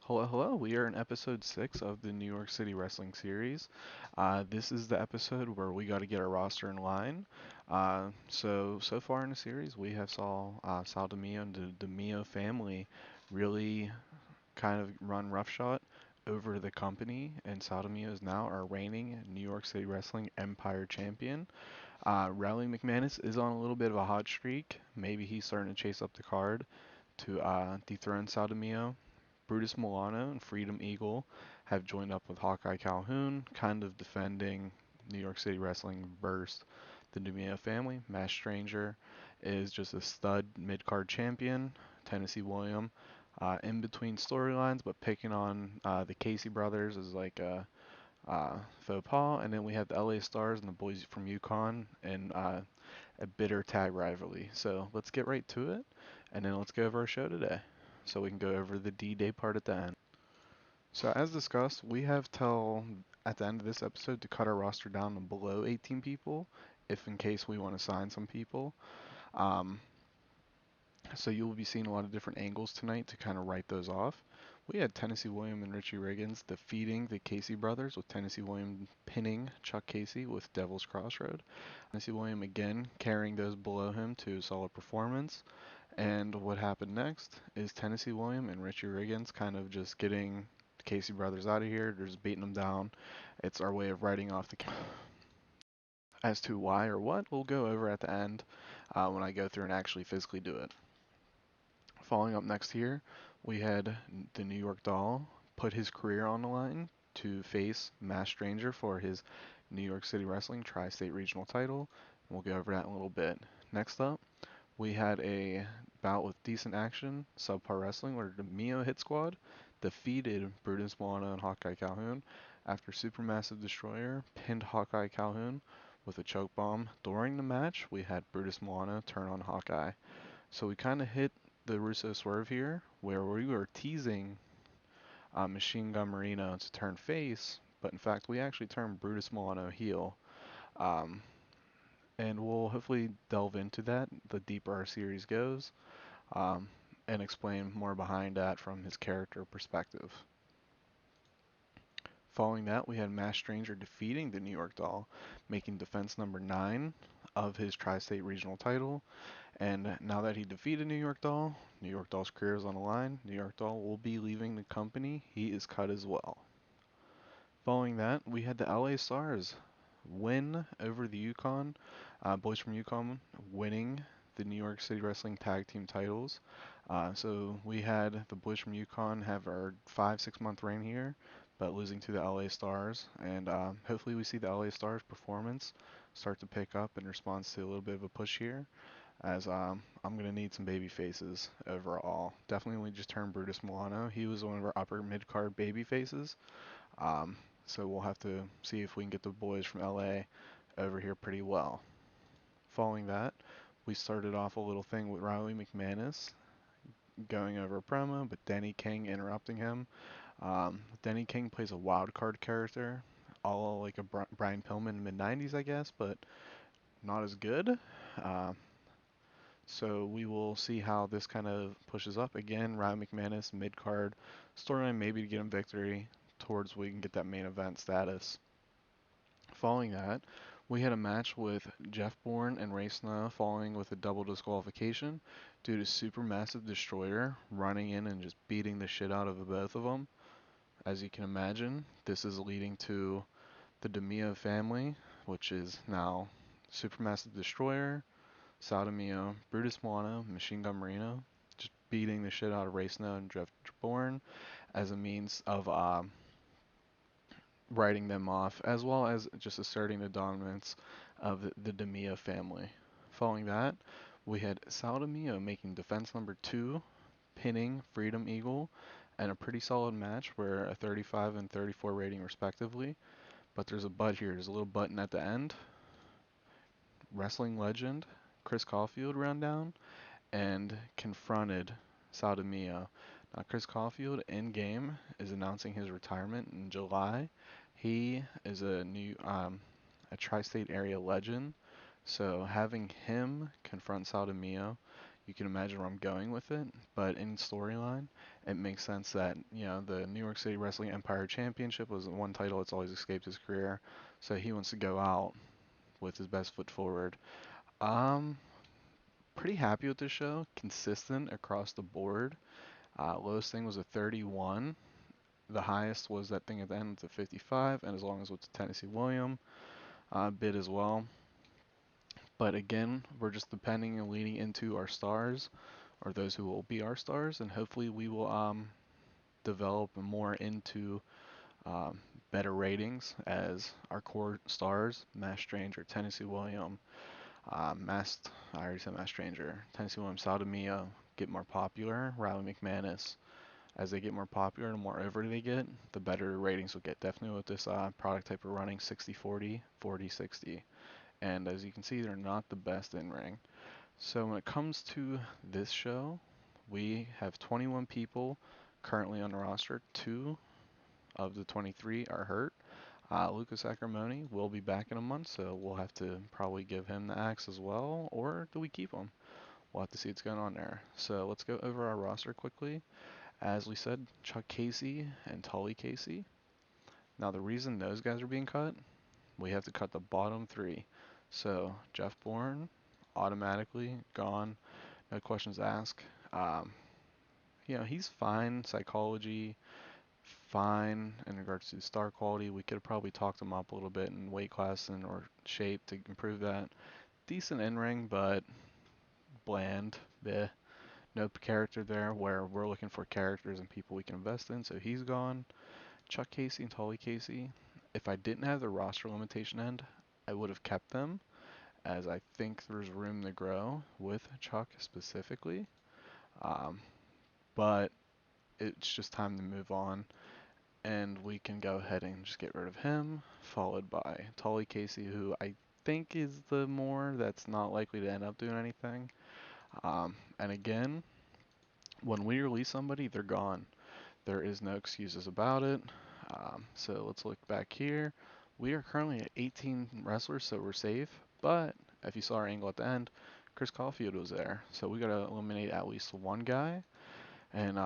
Hello, hello. We are in episode 6 of the New York City Wrestling series. This is the episode where we got to get our roster in line. So far in the series, we have saw Sal Demio and the Demio family really kind of run roughshod over the company, and Sal Demio is now our reigning New York City Wrestling Empire champion. Rowley McManus is on a little bit of a hot streak. Maybe he's starting to chase up the card to dethrone Sal Demio. Brutus Milano and Freedom Eagle have joined up with Hawkeye Calhoun, kind of defending New York City Wrestling versus the Dumia family. Mass Stranger is just a stud mid-card champion. Tennessee William in between storylines, but picking on the Casey brothers is like a faux pas. And then we have the LA Stars and the boys from Yukon in a bitter tag rivalry. So let's get right to it, and then let's go over our show today. So we can go over the D-Day part at the end. So as discussed, we have till at the end of this episode to cut our roster down to below 18 people, if in case we want to sign some people. Um, so you'll be seeing a lot of different angles tonight to kind of write those off. We had Tennessee William and Richie Riggins defeating the Casey brothers, with Tennessee William pinning Chuck Casey with Devil's Crossroad. Tennessee William again carrying those below him to a solid performance. And what happened next is Tennessee William and Richie Riggins kind of just getting the Casey brothers out of here. They're just beating them down. It's our way of writing off the as to why or what we'll go over at the end when I go through and actually physically do it. Following up next here, we had the New York Doll put his career on the line to face Mass Stranger for his New York City Wrestling Tri-State Regional title. We'll go over that in a little bit. Next up, we had a bout with decent action, subpar wrestling, where the Mio Hit Squad defeated Brutus Milano and Hawkeye Calhoun after Supermassive Destroyer pinned Hawkeye Calhoun with a choke bomb. During the match, we had Brutus Milano turn on Hawkeye. So we kind of hit the Russo swerve here, where we were teasing Machine Gun Marino to turn face, but in fact we actually turned Brutus Milano heel. Um, and we'll hopefully delve into that the deeper our series goes, um, and explain more behind that from his character perspective. Following that, we had Mass Stranger defeating the New York Doll, making defense number 9 of his Tri-State Regional title. And now that he defeated New York Doll's career is on the line. New York Doll will be leaving the company. He is cut as well. Following that, we had the LA Stars win over the Yukon, boys from Yukon winning the New York City Wrestling Tag Team titles. So we had the boys from Yukon have our 5-6 month reign here, but losing to the LA Stars. And hopefully we see the LA Stars performance start to pick up in response to a little bit of a push here, as I'm going to need some baby faces overall. Definitely we just turned Brutus Milano. He was one of our upper mid-card baby faces. Um, so we'll have to see if we can get the boys from LA over here pretty well. Following that, we started off a little thing with Riley McManus going over a promo, but Denny King interrupting him. Denny King plays a wild card character, all like a Brian Pillman mid 90s, I guess, but not as good. Uh, so we will see how this kind of pushes up. Again, Ryan McManus mid card storyline, maybe to get him victory towards we can get that main event status. Following that, we had a match with Jeff Bourne and Ray Snow following with a double disqualification due to Supermassive Destroyer running in and just beating the shit out of both of them. As you can imagine, this is leading to the Demio family, which is now Supermassive Destroyer, Sal Demio, Brutus Milano, Machine Gun Marino, just beating the shit out of Ray Snow and Jeff Bourne as a means of writing them off, as well as just asserting the dominance of the Demio family. Following that, we had Sal Demio making defense number 2, pinning Freedom Eagle, and a pretty solid match where a 35 and 34 rating respectively. But there's a but here. There's a little button at the end. Wrestling legend Chris Caulfield ran down and confronted Sal Demio. Now, Chris Caulfield in game is announcing his retirement in July. He is a tri-state area legend, so having him confront Sal Demio, you can imagine where I'm going with it. But in storyline, it makes sense that, the New York City Wrestling Empire Championship was one title that's always escaped his career. So he wants to go out with his best foot forward. Um, Pretty happy with this show. Consistent across the board. Lowest thing was a 31. The highest was that thing at the end with a 55, and as long as it's a Tennessee William bid as well. But again, we're just depending and leading into our stars, or those who will be our stars, and hopefully we will develop more into um, better ratings as our core stars, Mass Stranger, Tennessee William, I already said Mass Stranger, Tennessee William, Sodomia get more popular, Riley McManus. As they get more popular, the more over they get, the better ratings will get. Definitely with this product type of running 60-40, 40-60. And as you can see, they're not the best in ring. So when it comes to this show, we have 21 people currently on the roster. Two of the 23 are hurt. Lucas Acrimoni will be back in a month, so we'll have to probably give him the axe as well, or do we keep him? We'll have to see what's going on there. So let's go over our roster quickly. As we said, Chuck Casey and Tully Casey. Now the reason those guys are being cut, we have to cut the bottom three. So Jeff Bourne, automatically gone, no questions asked. Um, he's fine psychology, fine in regards to star quality. We could have probably talked him up a little bit in weight class and or shape to improve that. Decent in ring, but bland. Bleh. No character there where we're looking for characters and people we can invest in. So he's gone. Chuck Casey and Tully Casey. If I didn't have the roster limitation end, I would have kept them, as I think there's room to grow with Chuck specifically. Um, but it's just time to move on, and we can go ahead and just get rid of him, followed by Tully Casey, who I think is the more that's not likely to end up doing anything. And again, when we release somebody, they're gone. There is no excuses about it. So let's look back here. We are currently at 18 wrestlers, so we're safe. But if you saw our angle at the end, Chris Caulfield was there. So we got to eliminate at least one guy. And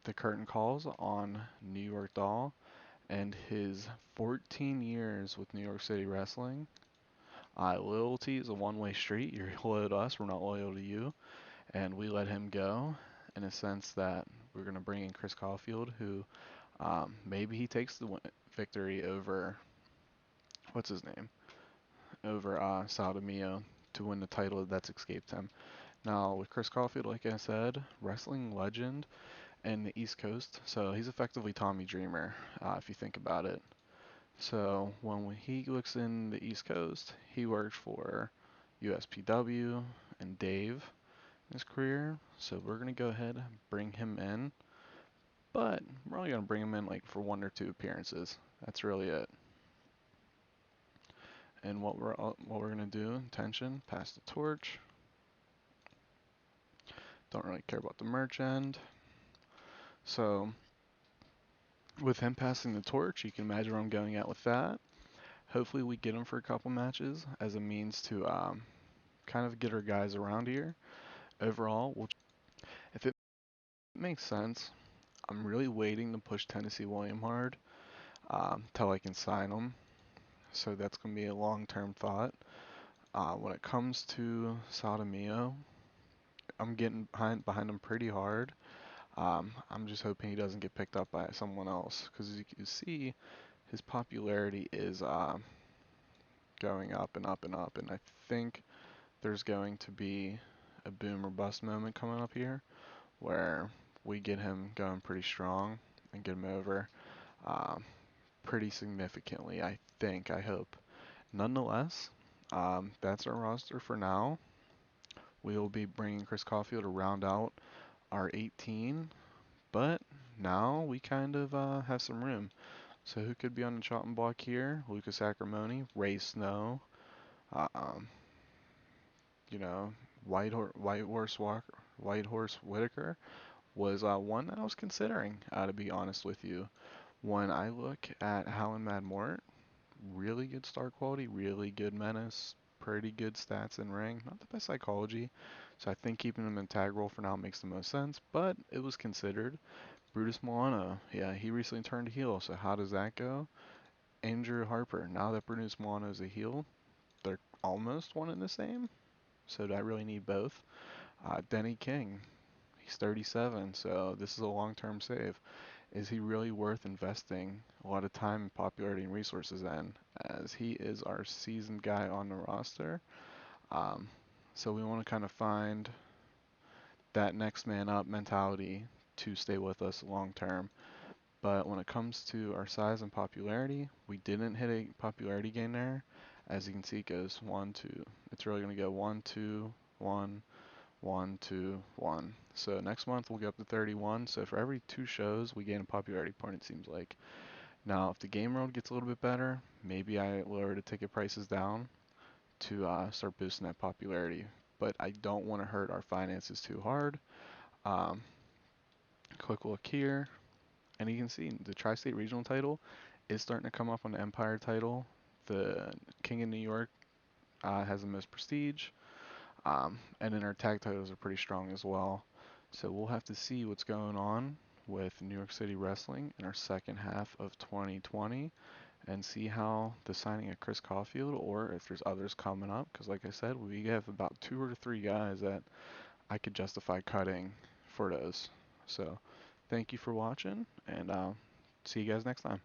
the curtain calls on New York Doll and his 14 years with New York City Wrestling. Loyalty is a one-way street. You're loyal to us, we're not loyal to you. And we let him go in a sense that we're going to bring in Chris Caulfield, who maybe he takes the victory over, what's his name? Over Saldamio to win the title that's escaped him. Now, with Chris Caulfield, like I said, wrestling legend in the East Coast, so he's effectively Tommy Dreamer, if you think about it. So when he looks in the East Coast, he worked for USPW and Dave in his career. So we're going to go ahead and bring him in, but we're only going to bring him in like for one or two appearances. That's really it. And what we're gonna do, intention, pass the torch. Don't really care about the merch end. So with him passing the torch, you can imagine where I'm going at with that. Hopefully we get him for a couple matches as a means to kind of get our guys around here. Overall, if it makes sense, I'm really waiting to push Tennessee William hard till I can sign him. So that's gonna be a long-term thought. When it comes to Sodomio, I'm getting behind him pretty hard. I'm just hoping he doesn't get picked up by someone else, because as you can see, his popularity is going up and up and up, and I think there's going to be a boom or bust moment coming up here where we get him going pretty strong and get him over um, pretty significantly, I think, I hope. Nonetheless, that's our roster for now. We will be bringing Chris Caulfield to round out our 18. But now we kind of have some room. So who could be on the chopping block here? Lucas Acrimoni, Ray Snow, uh, um, you know, White Horse Whitaker was one that I was considering, to be honest with you. When I look at Howland Mad Mort, really good star quality, really good menace, pretty good stats in ring, not the best psychology. So I think keeping him in tag role for now makes the most sense, but it was considered. Brutus Milano, yeah, he recently turned heel, so how does that go? Andrew Harper, now that Brutus Milano is a heel, they're almost one and the same. So do I really need both? Denny King, he's 37, so this is a long-term save. Is he really worth investing a lot of time, popularity, and resources in, as he is our seasoned guy on the roster? Um, so we want to kind of find that next man up mentality to stay with us long term. But when it comes to our size and popularity, we didn't hit a popularity gain there. As you can see, it goes 1, 2. It's really going to go 1, 2, 1, 1, 2, 1. So next month we'll get up to 31. So for every 2 shows, we gain a popularity point, it seems like. Now, if the game world gets a little bit better, maybe I lower the ticket prices down to start boosting that popularity. But I don't want to hurt our finances too hard. Um, quick look here, and you can see the Tri-State Regional title is starting to come up on the Empire title. The King of New York has the most prestige, and then our tag titles are pretty strong as well. So we'll have to see what's going on with New York City Wrestling in our second half of 2020 and see how the signing of Chris Caulfield or if there's others coming up. Because like I said, we have about 2 or 3 guys that I could justify cutting for those. So thank you for watching, and see you guys next time.